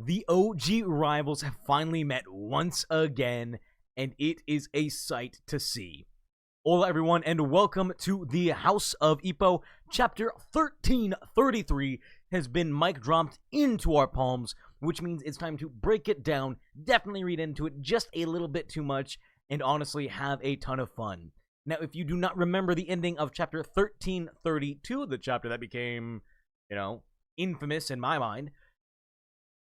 The OG rivals have finally met once again, and it is a sight to see. Hola everyone, and welcome to the House of Ippo. Chapter 1333 has been mic dropped into our palms, which means it's time to break it down, definitely read into it just a little bit too much, and honestly have a ton of fun. Now, if you do not remember the ending of chapter 1332, the chapter that became, infamous in my mind,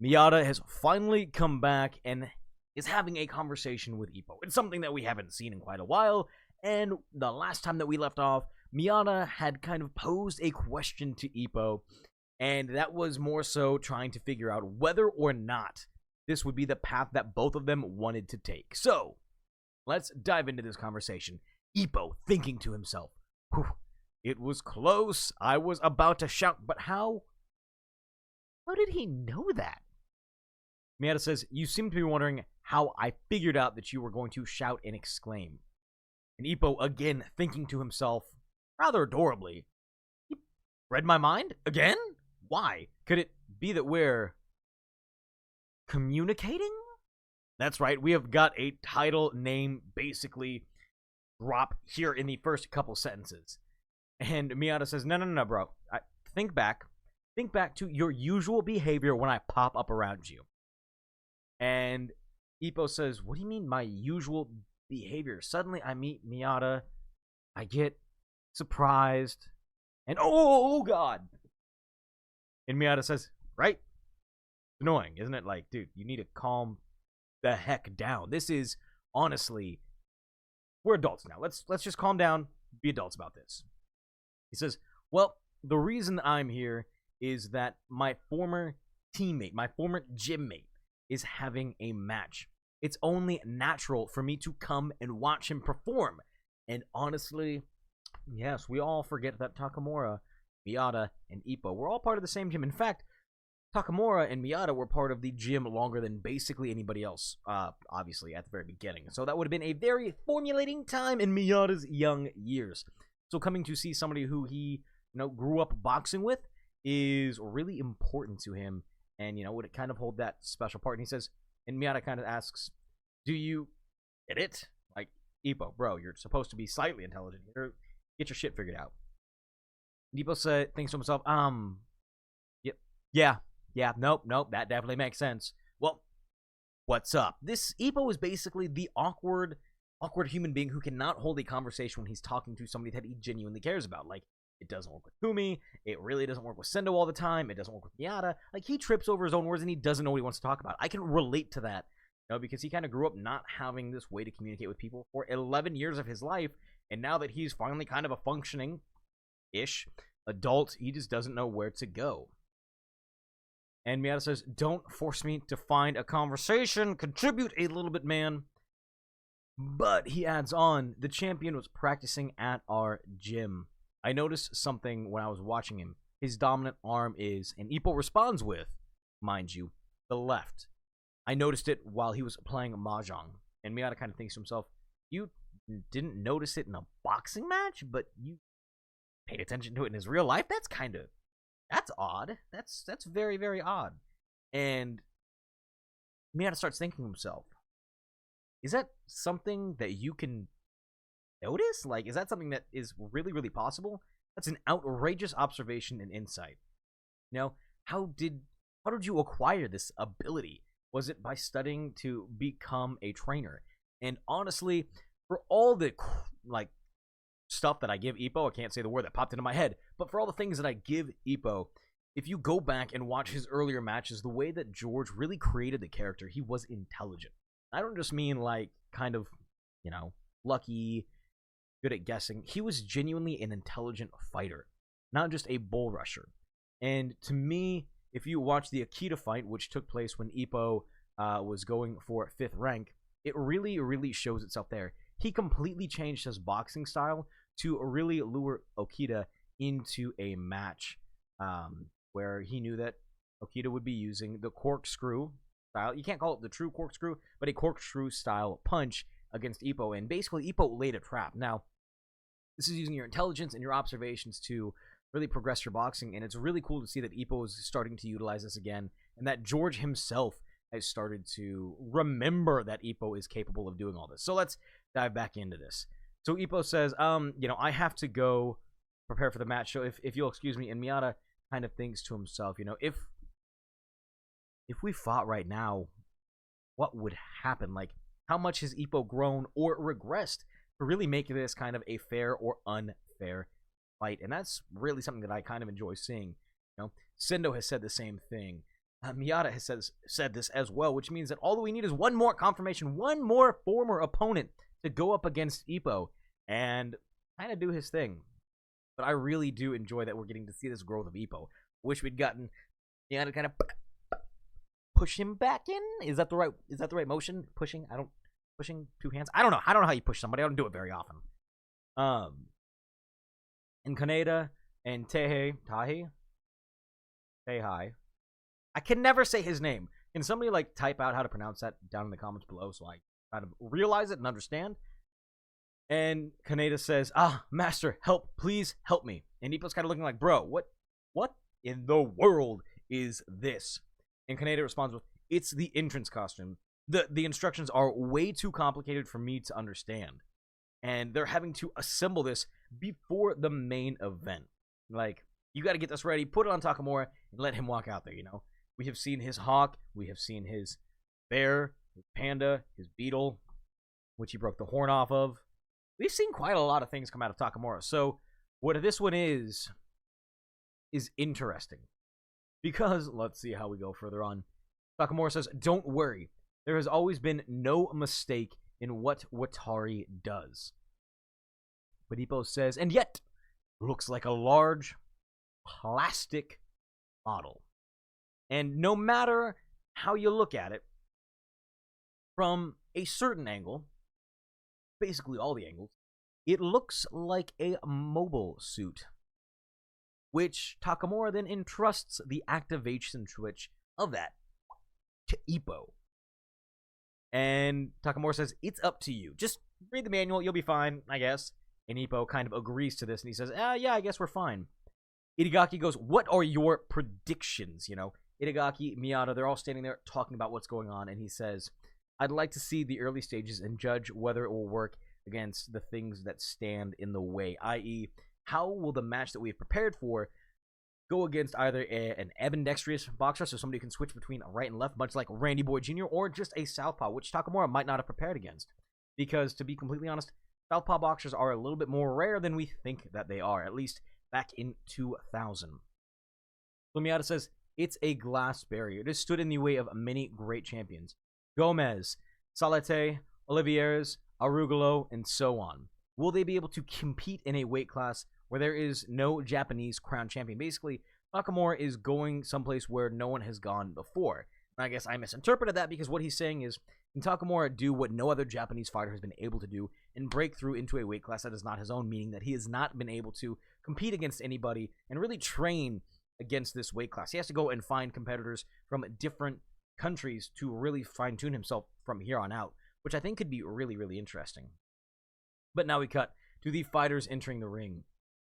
Miyata has finally come back and is having a conversation with Ippo. It's something that we haven't seen in quite a while, and the last time that we left off, Miyata had kind of posed a question to Ippo, and that was more so trying to figure out whether or not this would be the path that both of them wanted to take. So, let's dive into this conversation. Ippo thinking to himself, it was close, I was about to shout, but how did he know that? Miyata says, you seem to be wondering how I figured out that you were going to shout and exclaim. And Ippo, again, thinking to himself, rather adorably, he read my mind? Again? Why? Could it be that we're communicating? That's right, we have got a title name basically drop here in the first couple sentences. And Miyata says, no, bro. Think back to your usual behavior when I pop up around you. And Ippo says, what do you mean my usual behavior? Suddenly I meet Miyata, I get surprised, and oh god! And Miyata says, right? It's annoying, isn't it? Like, dude, you need to calm the heck down. This is, honestly, we're adults now. Let's just calm down, be adults about this. He says, well, the reason I'm here is that my former teammate, my former gym mate, is having a match. It's only natural for me to come and watch him perform. And honestly, yes, we all forget that Takamura, Miyata, and Ippo were all part of the same gym. In fact, Takamura and Miyata were part of the gym longer than basically anybody else, obviously, at the very beginning. So that would have been a very formulating time in Miyata's young years. So coming to see somebody who he, grew up boxing with is really important to him. And, would it kind of hold that special part? And he says, and Miyata kind of asks, do you get it? Like, Ippo, bro, you're supposed to be slightly intelligent here. Get your shit figured out. And Ippo thinks to himself, nope, that definitely makes sense. Well, what's up? This Ippo is basically the awkward human being who cannot hold a conversation when he's talking to somebody that he genuinely cares about. Like, it doesn't work with Kumi. It really doesn't work with Sendo all the time. It doesn't work with Miyata. Like, he trips over his own words and he doesn't know what he wants to talk about. I can relate to that, because he kind of grew up not having this way to communicate with people for 11 years of his life. And now that he's finally kind of a functioning-ish adult, he just doesn't know where to go. And Miyata says, don't force me to find a conversation. Contribute a little bit, man. But he adds on, the champion was practicing at our gym. I noticed something when I was watching him. His dominant arm is, and Ippo responds with, mind you, the left. I noticed it while he was playing Mahjong. And Miyata kind of thinks to himself, you didn't notice it in a boxing match, but you paid attention to it in his real life? That's odd. That's very, very odd. And Miyata starts thinking to himself, is that something that you can notice? Like, is that something that is really, really possible? That's an outrageous observation and insight. How did you acquire this ability? Was it by studying to become a trainer? And honestly, for all the stuff that I give Ippo, I can't say the word that popped into my head, but for all the things that I give Ippo, if you go back and watch his earlier matches, the way that George really created the character, he was intelligent. I don't just mean kind of, lucky, good at guessing. He was genuinely an intelligent fighter, not just a bull rusher. And to me, if you watch the Akita fight, which took place when Ippo was going for 5th rank, it really, really shows itself there. He completely changed his boxing style to really lure Okita into a match where he knew that Okita would be using the corkscrew style. You can't call it the true corkscrew, but a corkscrew style punch against Ippo. And basically, Ippo laid a trap. Now, this is using your intelligence and your observations to really progress your boxing, and it's really cool to see that Ippo is starting to utilize this again and that George himself has started to remember that Ippo is capable of doing all this. So let's dive back into this. So Ippo says, I have to go prepare for the match, so if you'll excuse me. And Miyata kind of thinks to himself, if we fought right now, what would happen? Like, how much has Ippo grown or regressed to really make this kind of a fair or unfair fight? And that's really something that I kind of enjoy seeing. Sendo has said the same thing. Miyata has said this as well, which means that all that we need is one more confirmation, one more former opponent to go up against Ippo and kind of do his thing. But I really do enjoy that we're getting to see this growth of Ippo. Wish we'd gotten Miyata to kind of push him back in. Is that the right motion? Pushing two hands. I don't know how you push somebody. I don't do it very often. And Kaneda and Tahi. I can never say his name. Can somebody type out how to pronounce that down in the comments below so I kind of realize it and understand? And Kaneda says, Master, help, please help me. And Ippo's kind of looking like, bro, what in the world is this? And Kaneda responds with, it's the entrance costume. The instructions are way too complicated for me to understand. And they're having to assemble this before the main event. You got to get this ready, put it on Takamura, and let him walk out there, We have seen his hawk, we have seen his bear, his panda, his beetle, which he broke the horn off of. We've seen quite a lot of things come out of Takamura. So what this one is interesting. Because, let's see how we go further on. Takamura says, don't worry. There has always been no mistake in what Watari does. But Ippo says, and yet, looks like a large plastic model. And no matter how you look at it, from a certain angle, basically all the angles, it looks like a mobile suit, which Takamura then entrusts the activation switch of that to Ippo. And Takamura says, it's up to you. Just read the manual, you'll be fine, I guess. And Ippo kind of agrees to this, and he says, yeah, I guess we're fine. Itagaki goes, what are your predictions? Itagaki, Miyata, they're all standing there talking about what's going on, and he says, I'd like to see the early stages and judge whether it will work against the things that stand in the way, i.e., how will the match that we've prepared for go against either an ambidextrous boxer, so somebody can switch between right and left, much like Randy Boy Jr., or just a southpaw, which Takamura might not have prepared against. Because, to be completely honest, southpaw boxers are a little bit more rare than we think that they are, at least back in 2000. So Miyata says, it's a glass barrier. It has stood in the way of many great champions. Gomez, Salete, Olivieres, Arugolo, and so on. Will they be able to compete in a weight class where there is no Japanese crown champion? Basically, Nakamura is going someplace where no one has gone before. And I guess I misinterpreted that because what he's saying is, can Takamura do what no other Japanese fighter has been able to do and break through into a weight class that is not his own, meaning that he has not been able to compete against anybody and really train against this weight class. He has to go and find competitors from different countries to really fine-tune himself from here on out, which I think could be really, really interesting. But now we cut to the fighters entering the ring.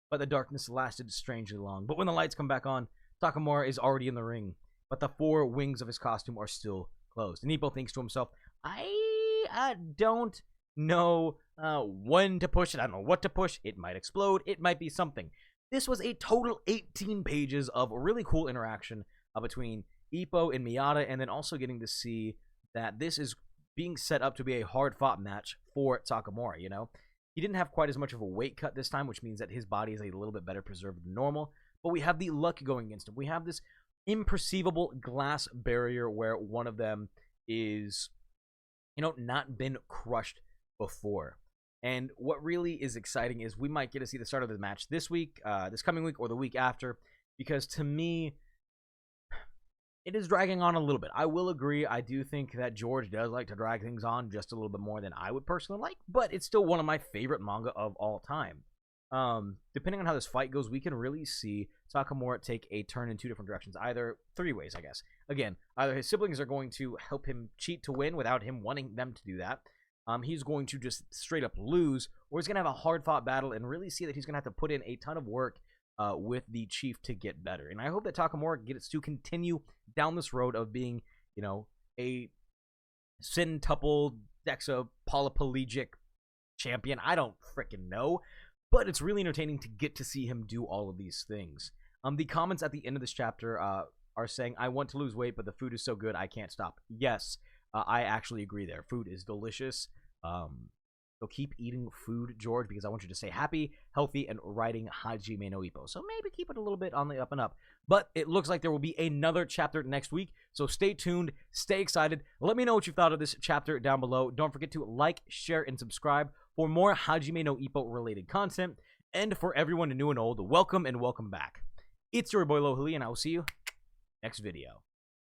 But the darkness lasted strangely long. But when the lights come back on, Takamura is already in the ring. But the four wings of his costume are still closed. And Ippo thinks to himself, I don't know when to push it. I don't know what to push. It might explode. It might be something. This was a total 18 pages of really cool interaction between Ippo and Miyata, and then also getting to see that this is being set up to be a hard-fought match for Takamura, He didn't have quite as much of a weight cut this time, which means that his body is a little bit better preserved than normal, but we have the luck going against him. We have this imperceivable glass barrier where one of them is, not been crushed before. And what really is exciting is we might get to see the start of the match this week, this coming week, or the week after, because to me, it is dragging on a little bit. I will agree, I do think that George does like to drag things on just a little bit more than I would personally like, but it's still one of my favorite manga of all time. Depending on how this fight goes, we can really see Takamura take a turn in two different directions, either three ways, I guess. Again, either his siblings are going to help him cheat to win without him wanting them to do that. He's going to just straight up lose, or he's going to have a hard-fought battle and really see that he's going to have to put in a ton of work with the chief to get better. And I hope that Takamura gets to continue down this road of being, you know, a centuple polyplegic champion. I don't freaking know, but it's really entertaining to get to see him do all of these things. The comments at the end of this chapter are saying, I want to lose weight, but the food is so good, I can't stop. Yes, I actually agree there. Food is delicious. So keep eating food, George, because I want you to stay happy, healthy, and riding Hajime no Ippo. So maybe keep it a little bit on the up and up. But it looks like there will be another chapter next week, so stay tuned, stay excited. Let me know what you thought of this chapter down below. Don't forget to like, share, and subscribe for more Hajime no Ippo related content. And for everyone new and old, welcome and welcome back. It's your boy Lohili, and I will see you next video.